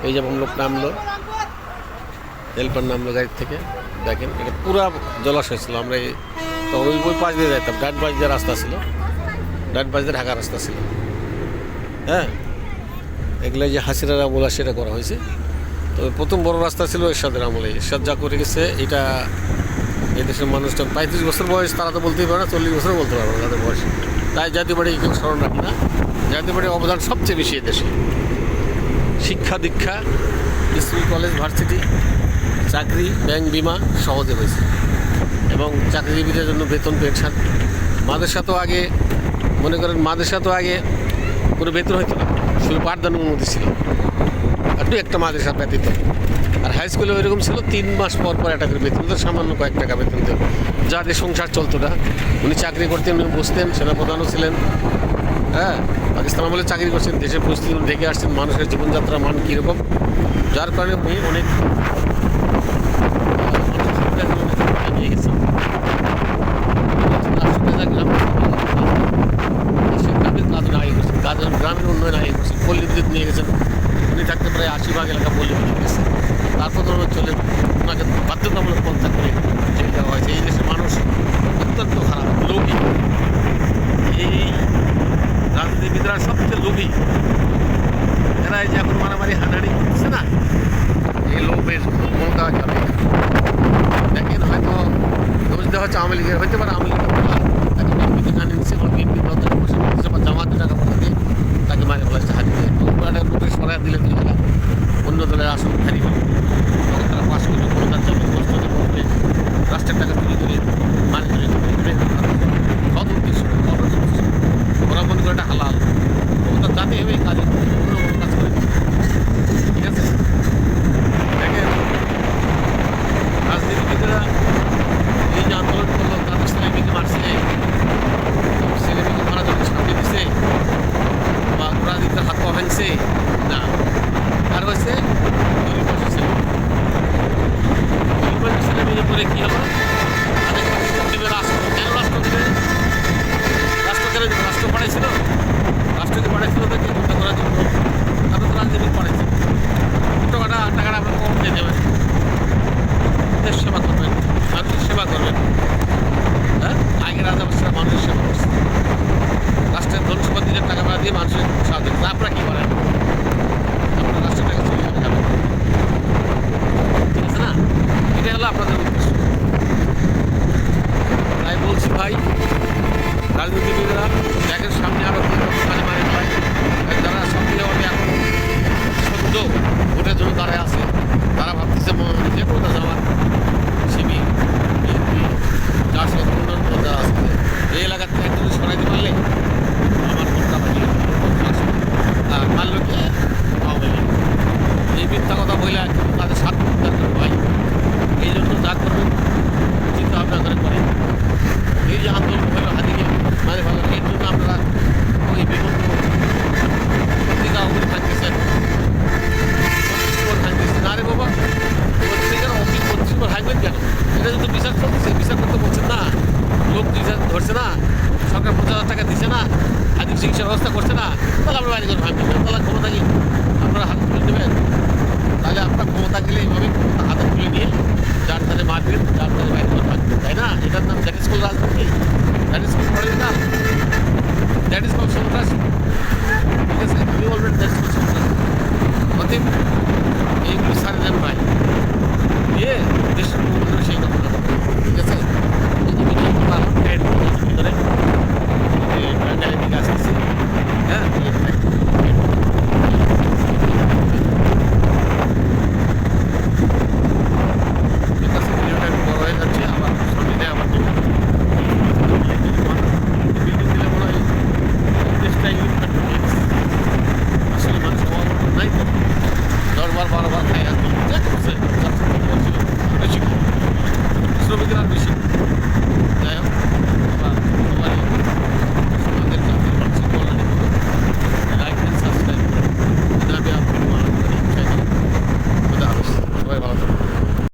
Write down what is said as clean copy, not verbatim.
এই যে লোক নামলো, হেল্পার নামলো গাড়ি থেকে। দেখেন এটা পুরা জলাশয় ছিল। আমরা তখন ওই পাশ দিয়ে যাইতাম, ডান পাশ দিয়ে রাস্তা ছিল, ডান পাশ দিয়ে ঢাকা রাস্তা ছিল। হ্যাঁ, এগুলো যে হাসিনার আমল সেটা করা হয়েছে। তবে প্রথম বড় রাস্তা ছিল এরশাদের আমলে। এরশাদ যা করে গেছে এটা এই দেশের মানুষটা 35 বছর বয়স, তারা তো বলতেই পারে না, 40 বছরও বলতে পারবে না তাদের বয়স। তাই জাতীয় পার্টি কেউ স্মরণ রাখি না। জাতীয় পার্টির অবদান সবচেয়ে বেশি এদেশে। শিক্ষা দীক্ষা, স্কুল কলেজ ভার্সিটি, চাকরি, ব্যাংক, বিমা সহজে হয়েছে। এবং চাকরিজীবীদের জন্য বেতন পেনশন। মাদ্রাসা তো আগে মনে করেন আগে কোনো বেতন হইতো না, শুধু পাঠদান অনুমতি ছিল, একটু একটা মাদ্রাসা ব্যতীত। আর হাই স্কুলে ওইরকম ছিল 3 মাস পর পর একটা করে বেতন, তো সামান্য কয়েক টাকা বেতন দিত, যাদের সংসার চলতো না। উনি চাকরি করতেন, উনি বসতেন, সেনাপ্রধানও ছিলেন। হ্যাঁ, পাকিস্তান আমলে চাকরি করছেন, দেশের পরিস্থিতি দেখে আসছেন, মানুষের জীবনযাত্রার মান কীরকম, যার কারণে উনি অনেক নিয়ে গেছেন। গ্রামের উন্নয়ন আগে করছেন, পল্লী বিদ্যুৎ নিয়ে গেছেন। উনি থাকতে প্রায় 80% এলাকা পল্লী বিদ্যুৎ গেছে। তারপর ধরুন চলে ওনাকে বাধ্যতামূলক পন্থা করে জেল দেওয়া হয়েছে। এই দেশের মানুষ অত্যন্ত খারাপ, লোভী। এই রাজনীতিবিদরা সবচেয়ে লোভী। এরা যে এখন মারামারি হানাহানি করতেছে না, এই লোভের কোনো দেওয়া যাবে। দেখেন হয়তো দোষ দেওয়া হচ্ছে আওয়ামী লীগের, হইতে পারে আওয়ামী লীগের তাকে বিএনপিতে জানিয়ে নিচ্ছে, বা বিএনপি বসে বলছে, বা জামাতে টাকা পয়সা দিয়ে তাকে মারে ফেলা হচ্ছে, হাত দিয়ে লোকের সরাই দিলে দুই টাকা অন্য দলের আসন ফেরি হবে, তখন তারা পাশ করবে, কোনো তার জমি কষ্ট করবে, রাষ্ট্রের টাকা চুরি করে মারি করে সদ উদ্দেশ্য ওরা মনে করে এটা হালাল, ওটা জাতি হবে কাজে অন্য কোনো কাজ করে। ঠিক আছে, দেখেন রাজনীতিবিদরা এই যে আন্দোলন করলো, তাদের ছেলেমেয়েকে মারছে, ছেলেমেয়েকে মারা যখন সামনে দিছে, বা রাজনীতির হাত পা ভাঙছে না, আর হয়েছে গরিব মানুষের ছেলেমেয়ে করে কী হলো, তাদের পাকিস্তান দিবে রাষ্ট্র। কেন রাষ্ট্র দিবে? রাষ্ট্র কেন দিবে? রাষ্ট্র পাঠাইছিল, রাষ্ট্রকে পাঠাইছিল তাকে যুদ্ধ করার জন্য, তারপর তো রাজনীতি পাঠাইছে। টাকাটা আপনার কম দিয়ে দেবেন, দেশ সেবা করবেন, মানুষের সেবা করবেন। হ্যাঁ, আগে রাজাবাসীরা মানুষের সেবা করছে, রাষ্ট্রের ধন সম্পদ দিলে টাকা ভাড়া দিয়ে মানুষের সাহায্য করছে। আপনারা কী করেন? আপনারা রাষ্ট্রের টাকা চলে যাবে, ঠিক আছে না? এটাই হলো আপনাদের উদ্দেশ্য। তাই বলছি ভাই, রাজনীতিবিদরা ব্যাগের সামনে আরও কাজে মারে ভাই, যারা সক্রিয়ভাবে এখন সদ্য ভোটের জন্য দাঁড়ায় আছে, তারা ভাবতেছে যে কোনো যাওয়ার শিবির, বিএনপি, যার সাথে অন্যান্য যারা আছে, এই এলাকা থেকে একজন সরাই দিতে পারলে আমার ভোটটা পাঠিয়ে মানল কি আওয়ামী লীগ। এই মিথ্যা কথা বলে তাদের সাত উদ্ধার করবে ভাই। এই জন্য যা করবেন চিন্তা ভাবনা করে করেন। এই যে আন্দোলন হইল হাতিকে মাঝে ভালো, এর জন্য আপনারা ওই বিভিন্ন পত্রিকা অফিস ভাঙতেছেন, ভাঙতেছেন। আরে বাবা, পত্রিকার অফিস পত্রিকা ভাঙবেন কেন? এটা কিন্তু বিচার চলতেছে, বিচার করতে বলছেন না, লোক বিচার ধরছে না, সরকার 50,000 টাকা দিচ্ছে না, আর্থিক চিকিৎসার ব্যবস্থা করছে না, তাহলে আপনার বাড়ি করে ভাঙবেন না? তাহলে ক্ষমতা কি আপনারা হাতে তুলে দেবেন? তাহলে আপনার ক্ষমতা গেলে এইভাবে ক্ষমতা হাতে তুলে নিয়ে যার তাদের মারবেন, যার তাদের বাইরে করে ভাঙবেন, তাই না? এটার নাম দ্যাট ইজ কল রাজনীতি, that is call political, that is call সন্ত্রাস। ঠিক আছে, আপনি বলবেন